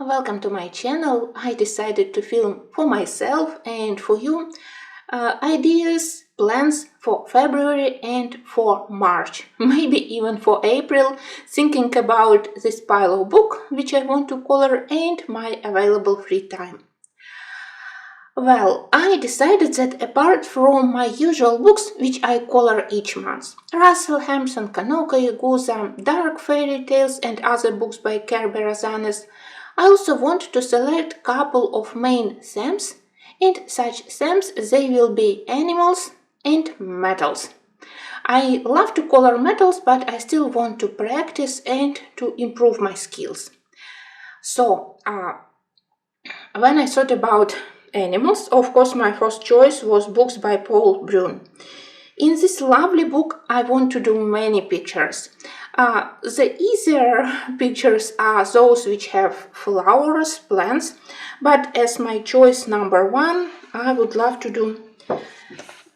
Welcome to my channel. I decided to film for myself and for you ideas, plans for February and for March, maybe even for April, thinking about this pile of book which I want to color and my available free time. Well, I decided that apart from my usual books which I color each month, Russell Hampson, Kanoko Yagusa, Dark Fairy Tales and other books by Kerby, Rosanes, I also want to select a couple of main themes, and such themes they will be animals and metals. I love to color metals, but I still want to practice and to improve my skills. So, when I thought about animals, of course my first choice was books by Paul Brun. In this lovely book I want to do many pictures. The easier pictures are those which have flowers, plants, but as my choice number one, I would love to do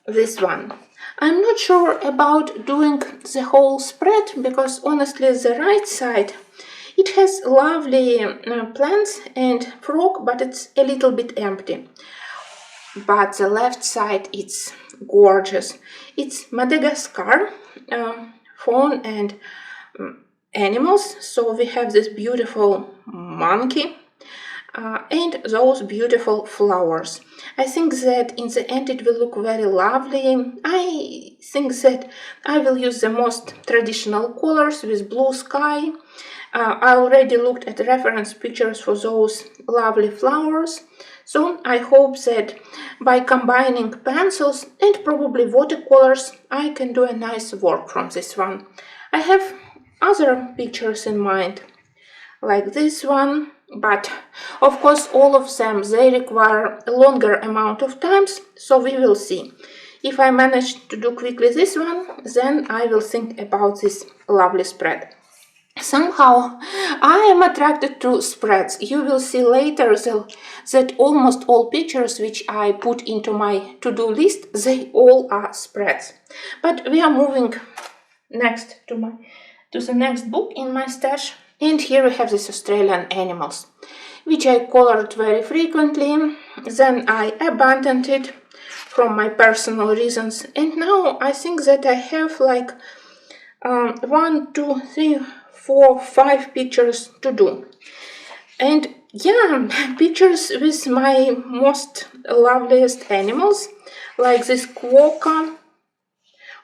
this one. I'm not sure about doing the whole spread because honestly the right side, it has lovely plants and frog, but it's a little bit empty. But the left side, it's gorgeous. It's Madagascar, fauna and animals. So we have this beautiful monkey and those beautiful flowers. I think that in the end it will look very lovely. I think that I will use the most traditional colors with blue sky. I already looked at reference pictures for those lovely flowers. So I hope that by combining pencils and probably watercolors, I can do a nice work from this one. I have other pictures in mind, like this one, but of course all of them, they require a longer amount of times, so we will see. If I manage to do quickly this one, then I will think about this lovely spread. Somehow I am attracted to spreads. You will see later that almost all pictures which I put into my to-do list, they all are spreads. But we are moving next to the next book in my stash. And here we have this Australian animals, which I colored very frequently. Then I abandoned it from my personal reasons. And now I think that I have like 1, 2, 3, 4, 5 pictures to do. And yeah, pictures with my most loveliest animals, like this quokka.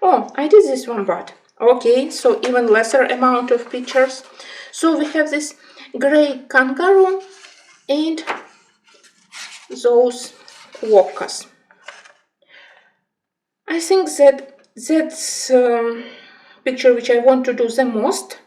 Oh, I did this one, but okay, so even lesser amount of pictures. So we have this gray kangaroo and those quokkas. I think that that's picture which I want to do the most.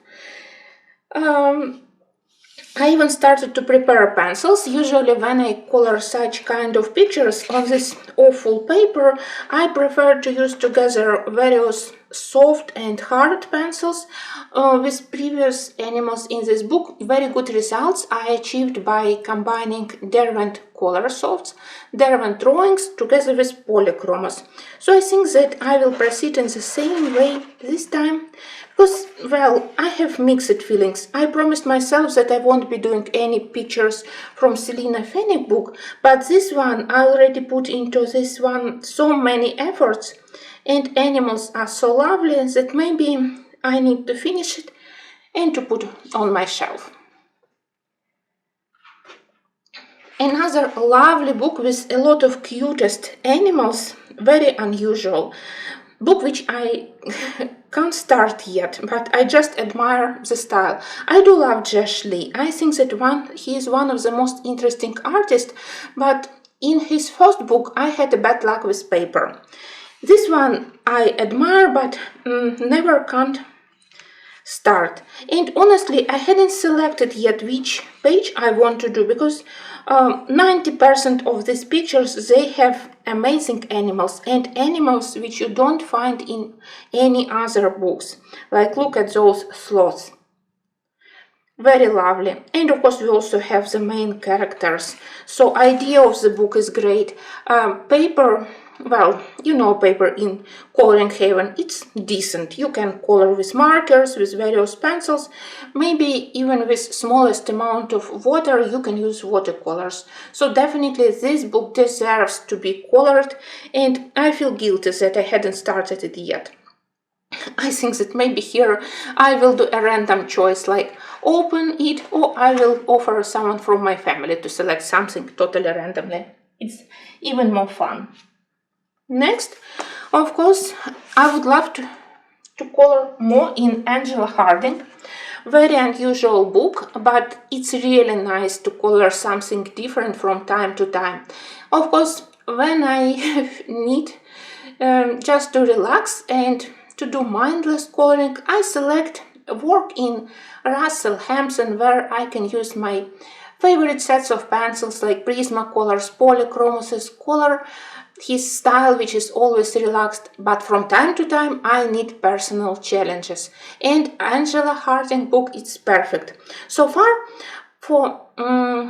I even started to prepare pencils. Usually when I color such kind of pictures on this awful paper, I prefer to use together various soft and hard pencils. With previous animals in this book, very good results I achieved by combining Derwent color softs, Derwent drawings together with polychromos. So I think that I will proceed in the same way this time. Because, well, I have mixed feelings. I promised myself that I won't be doing any pictures from Selina Fenech book, but this one, I already put into this one so many efforts, and animals are so lovely that maybe I need to finish it and to put on my shelf. Another lovely book with a lot of cutest animals, very unusual. Book which I can't start yet, but I just admire the style. I do love Josh Lee. I think that he is one of the most interesting artists, but in his first book I had a bad luck with paper. This one I admire, but never can't start. And honestly, I hadn't selected yet which page I want to do, because 90% of these pictures, they have amazing animals, and animals which you don't find in any other books. Like, look at those sloths. Very lovely. And of course we also have the main characters. So idea of the book is great. Paper well, you know, paper in coloring haven, it's decent. You can color with markers, with various pencils, maybe even with smallest amount of water you can use watercolors. So definitely this book deserves to be colored, and I feel guilty that I hadn't started it yet. I think that maybe here I will do a random choice, like open it, or I will offer someone from my family to select something totally randomly. It's even more fun. Next, of course, I would love to color more in Angela Harding. Very unusual book, but it's really nice to color something different from time to time. Of course, when I need just to relax and to do mindless coloring, I select work in Russell Hampson, where I can use my favorite sets of pencils like Prismacolors, Polychromos, color his style, which is always relaxed, but from time to time I need personal challenges, and Angela Harding book is perfect. So far,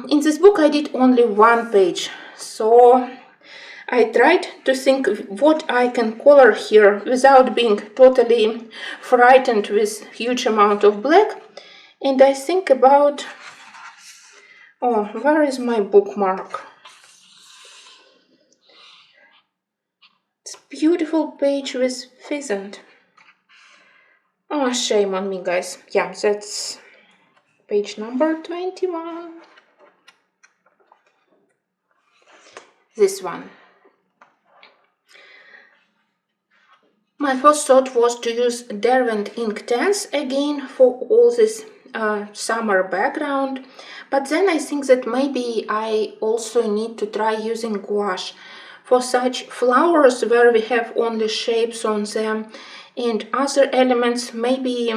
in this book I did only one page, so I tried to think what I can color here without being totally frightened with huge amount of black, and I think about, oh, where is my bookmark? Beautiful page with pheasant. Oh, shame on me, guys. Yeah, that's page number 21. This one. My first thought was to use Derwent Inktense again for all this summer background, but then I think that maybe I also need to try using gouache for such flowers where we have only shapes on them and other elements. Maybe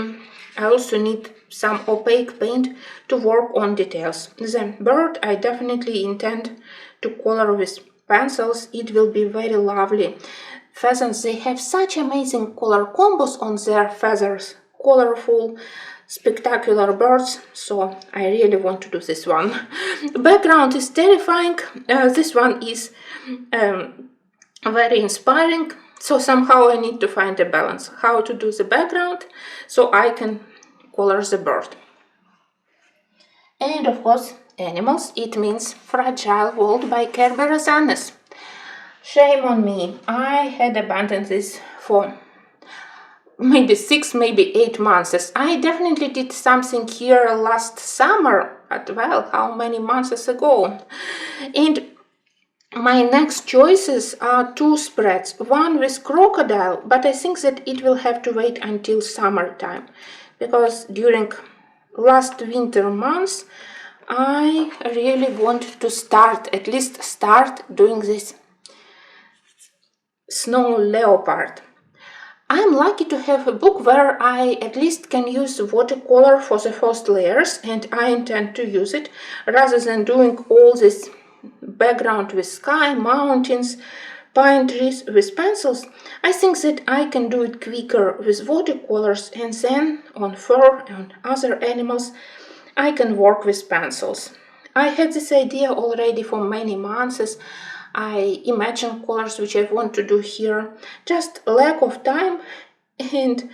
I also need some opaque paint to work on details. The bird I definitely intend to color with pencils. It will be very lovely. Pheasants, they have such amazing color combos on their feathers. Colorful, spectacular birds, so I really want to do this one. The background is terrifying. This one is very inspiring, so somehow I need to find a balance. How to do the background so I can color the bird. And of course, animals, it means Fragile World by Kerby Rosanes. Shame on me, I had abandoned this for maybe 6, maybe 8 months. I definitely did something here last summer, but well, how many months ago? And my next choices are 2 spreads, one with crocodile, but I think that it will have to wait until summertime, because during last winter months I really want to start, at least start doing this snow leopard. I'm lucky to have a book where I at least can use watercolor for the first layers, and I intend to use it rather than doing all this background with sky, mountains, pine trees with pencils. I think that I can do it quicker with watercolors, and then on fur and other animals I can work with pencils. I had this idea already for many months. I imagine colors which I want to do here, just lack of time and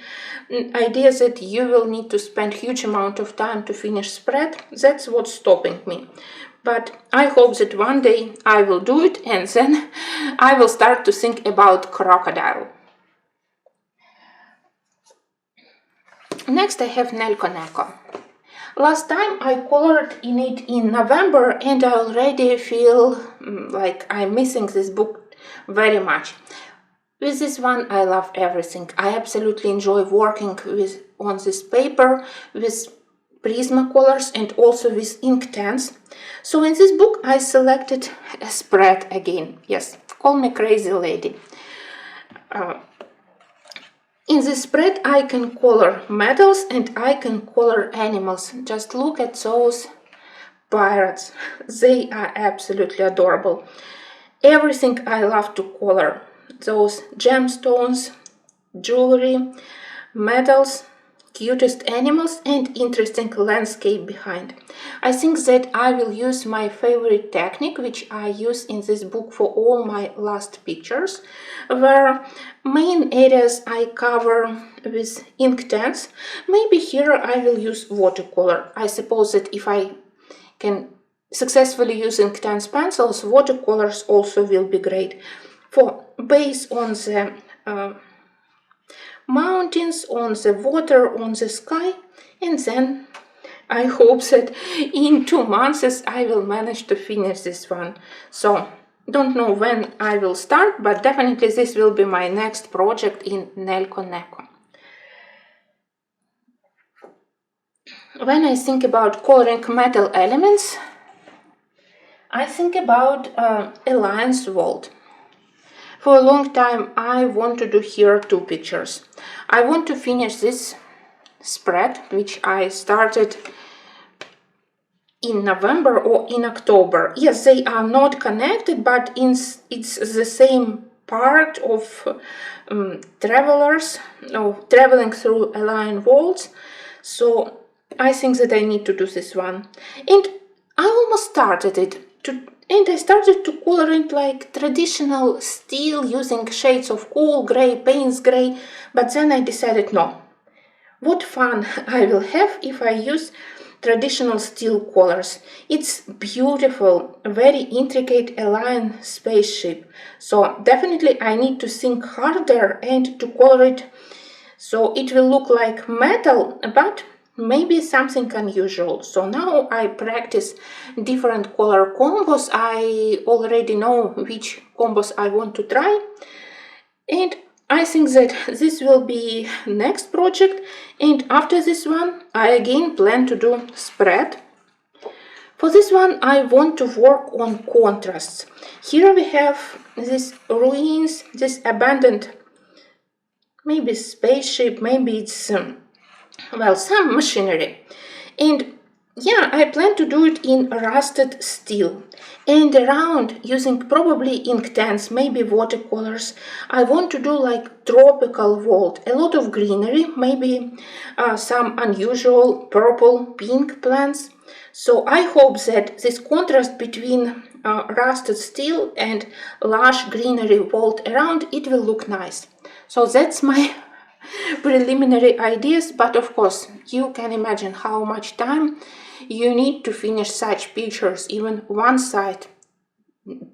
idea that you will need to spend huge amount of time to finish spread. That's what's stopping me. But I hope that one day I will do it, and then I will start to think about crocodile. Next I have Neco. Last time I colored in it in November, and I already feel like I'm missing this book very much. With this one I love everything. I absolutely enjoy working on this paper with Prismacolors and also with Inktense. So in this book I selected a spread again. Yes, call me crazy lady. In this spread I can color metals and I can color animals. Just look at those pirates. They are absolutely adorable. Everything I love to color. Those gemstones, jewelry, metals, cutest animals and interesting landscape behind. I think that I will use my favorite technique, which I use in this book for all my last pictures, where main areas I cover with ink tents. Maybe here I will use watercolor. I suppose that if I can successfully use ink tents pencils, watercolors also will be great. For base on the mountains, on the water, on the sky, and then I hope that in 2 months I will manage to finish this one. So don't know when I will start, but definitely this will be my next project in Neco. When I think about coloring metal elements, I think about Alliance Vault. For a long time I want to do here 2 pictures. I want to finish this spread, which I started in November or in October. Yes, they are not connected, but it's the same part of travelers, of traveling through Alliance Vaults. So I think that I need to do this one. And I almost started it. And I started to color it like traditional steel, using shades of cool gray, Payne's gray, but then I decided no. What fun I will have if I use traditional steel colors. It's beautiful, very intricate alien spaceship. So definitely I need to think harder and to color it so it will look like metal, but maybe something unusual. So now I practice different color combos. I already know which combos I want to try, and I think that this will be next project. And after this one I again plan to do spread. For this one I want to work on contrasts. Here we have these ruins, this abandoned maybe spaceship, maybe it's well, some machinery. And yeah, I plan to do it in rusted steel. And around, using probably ink tents, maybe watercolors, I want to do like tropical vault. A lot of greenery, maybe some unusual purple, pink plants. So I hope that this contrast between rusted steel and lush greenery vault around, it will look nice. So that's my preliminary ideas, but of course you can imagine how much time you need to finish such pictures. Even one side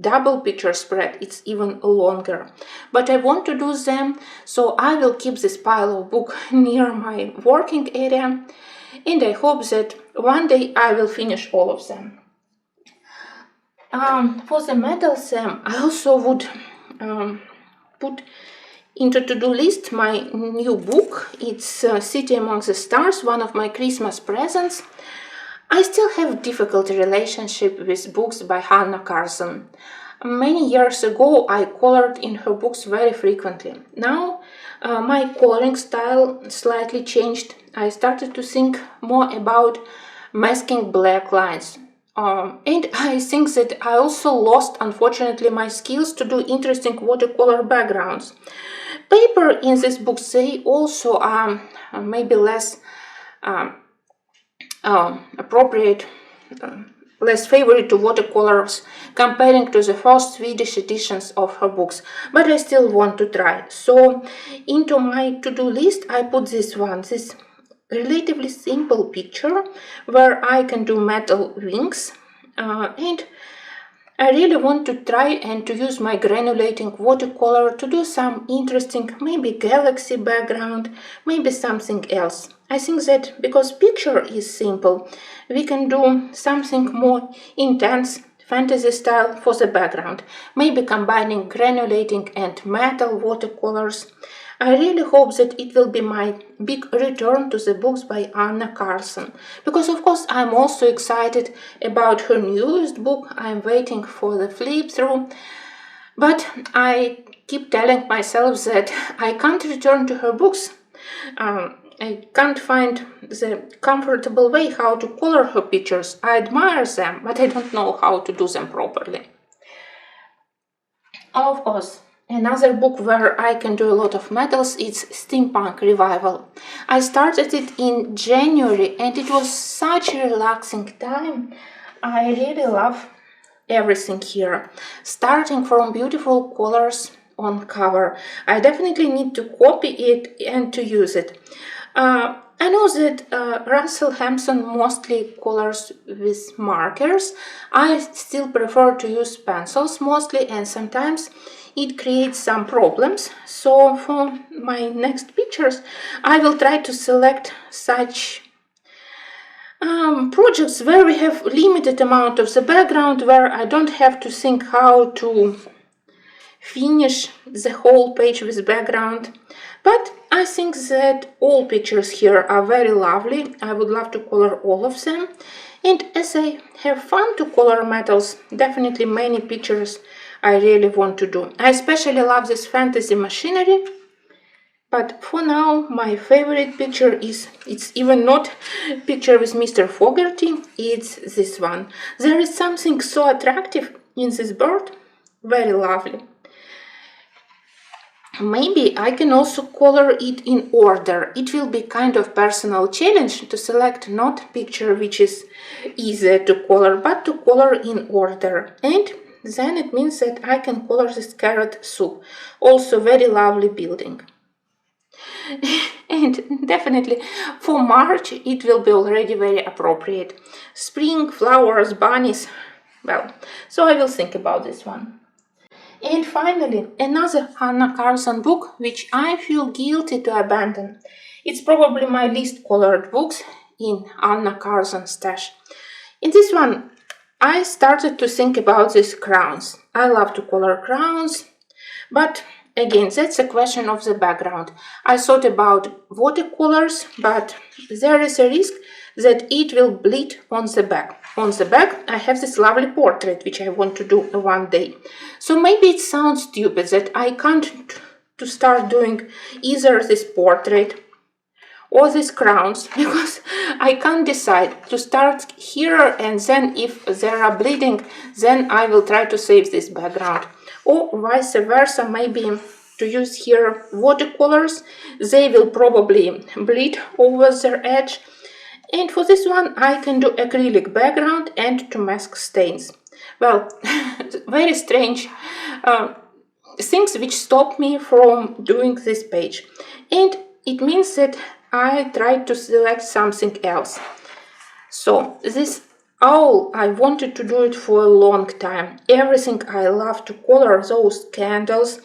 double picture spread, it's even longer, but I want to do them, so I will keep this pile of book near my working area, and I hope that one day I will finish all of them. For the metal theme, I also would put into to-do list my new book. It's City Among the Stars, one of my Christmas presents. I still have difficult relationship with books by Hanna Karlzon. Many years ago I colored in her books very frequently. Now my coloring style slightly changed. I started to think more about masking black lines. And I think that I also lost, unfortunately, my skills to do interesting watercolor backgrounds. Paper in these books, they also are maybe less appropriate, less favorite to watercolors comparing to the first Swedish editions of her books, but I still want to try. So into my to-do list I put this one, this relatively simple picture where I can do metal wings, and I really want to try and to use my granulating watercolor to do some interesting, maybe galaxy background, maybe something else. I think that because picture is simple, we can do something more intense, fantasy style for the background, maybe combining granulating and metal watercolors. I really hope that it will be my big return to the books by Hanna Karlzon, because of course I'm also excited about her newest book. I'm waiting for the flip through, but I keep telling myself that I can't return to her books. I can't find the comfortable way how to color her pictures. I admire them, but I don't know how to do them properly. Of course, Another book where I can do a lot of metals is Steampunk Revival. I started it in January and it was such a relaxing time. I really love everything here, starting from beautiful colors on cover. I definitely need to copy it and to use it. I know that Russell Hampson mostly colors with markers. I still prefer to use pencils mostly, and sometimes it creates some problems. So for my next pictures, I will try to select such projects where we have limited amount of the background, where I don't have to think how to finish the whole page with background. But I think that all pictures here are very lovely. I would love to color all of them. And as I have fun to color metals, definitely many pictures I really want to do. I especially love this fantasy machinery. But for now, my favorite picture is, it's even not a picture with Mr. Fogarty, it's this one. There is something so attractive in this bird, very lovely. Maybe I can also color it in order. It will be kind of personal challenge to select not picture which is easier to color, but to color in order. And then it means that I can color this carrot soup. Also very lovely building. And definitely for March it will be already very appropriate. Spring, flowers, bunnies. Well, so I will think about this one. And finally, another Hanna Karlzon book which I feel guilty to abandon. It's probably my least colored books in Hanna Karlzon stash. In this one, I started to think about these crowns. I love to color crowns, but again, that's a question of the background. I thought about watercolors, but there is a risk that it will bleed on the back. On the back, I have this lovely portrait which I want to do one day. So maybe it sounds stupid that I can't to start doing either this portrait or these crowns, because I can't decide to start here, and then if there are bleeding, then I will try to save this background. Or vice versa, maybe to use here watercolors, they will probably bleed over their edge. And for this one, I can do acrylic background and to mask stains. Well, very strange things which stop me from doing this page. And it means that I tried to select something else. So this owl, I wanted to do it for a long time. Everything I love to color, those candles,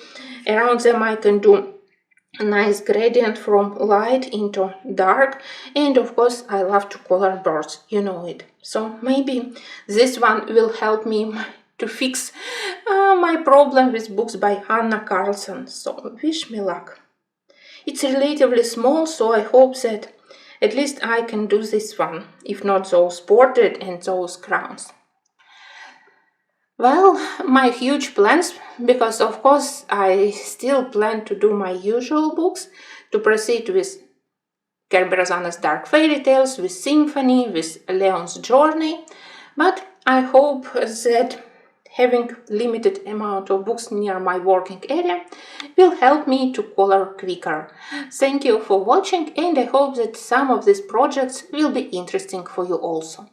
around them I can do a nice gradient from light into dark, and of course I love to color birds, you know it. So maybe this one will help me to fix my problem with books by Hanna Karlzon, so wish me luck. It's relatively small, so I hope that at least I can do this one, if not those portrait and those crowns. Well, my huge plans, because of course I still plan to do my usual books, to proceed with Kerby Rosanes Dark Fairy Tales, with Symphony, with Leon's Journey, but I hope that having limited amount of books near my working area will help me to color quicker. Thank you for watching, and I hope that some of these projects will be interesting for you also.